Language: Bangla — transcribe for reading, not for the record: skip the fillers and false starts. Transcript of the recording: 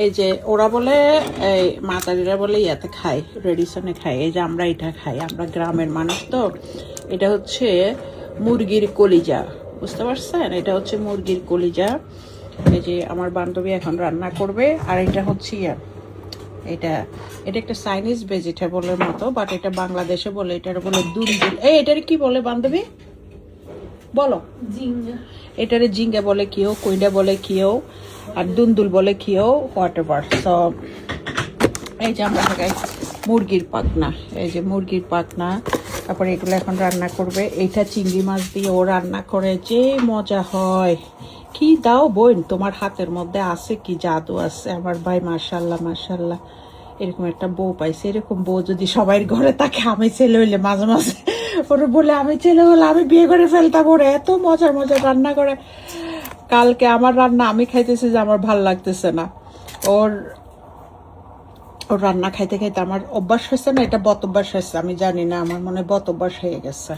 এই যে ওরা বলে এই মাতারিরা বলে ইয়াতে খায়, রেডিসনে খায়। এই যে আমরা এটা খাই, আমরা গ্রামের মানুষ তো। এটা হচ্ছে মুরগির কলিজা, বুঝতে পারছেন? এটা হচ্ছে মুরগির কলিজা। এই যে আমার বান্ধবী এখন রান্না করবে। আর এটা হচ্ছে এটা এটা একটা চাইনিজ ভেজিটেবলের মতো, বাট এটা বাংলাদেশে বলে, এটার বলে দুলদুল। এটার কি বলে বান্ধবী বলো? জিঙ্গা। এটারে জিঙ্গা বলে কেউ, কইডা বলে কেউ, আর দুন্দুল বলে কেউ, হোয়াট এভার। সো এই যে আমরা খাই মুরগির পাখনা, এই যে মুরগির পাখনা। তারপরে এগুলো এখন রান্না করবে। এইটা চিংড়ি মাছ দিয়ে ও রান্না করে, যে মজা হয়। কি দাও বোন, তোমার হাতের মধ্যে আছে কি জাদু আছে। আমার ভাই মাশাল্লাহ মাশাল্লাহ, এরকম একটা বউ পাইছে। এরকম বউ যদি সবাই ঘরে থাকে, আমি ছেলে হইলে মাঝে মাঝে ওরা বলে আমি ছেলে হলে আমি বিয়ে করে ফেলতাম। ওরা এত মজার মজার রান্না করে। কালকে আমার রান্না আমি খাইতেছি যে আমার ভাল লাগতেছে না। ওর ওর রান্না খাইতে খাইতে আমার অভ্যাস হয়েছে না, এটা বদ অভ্যাস হয়েছে, আমি জানি না, আমার মনে বদ অভ্যাস হয়ে গেছে।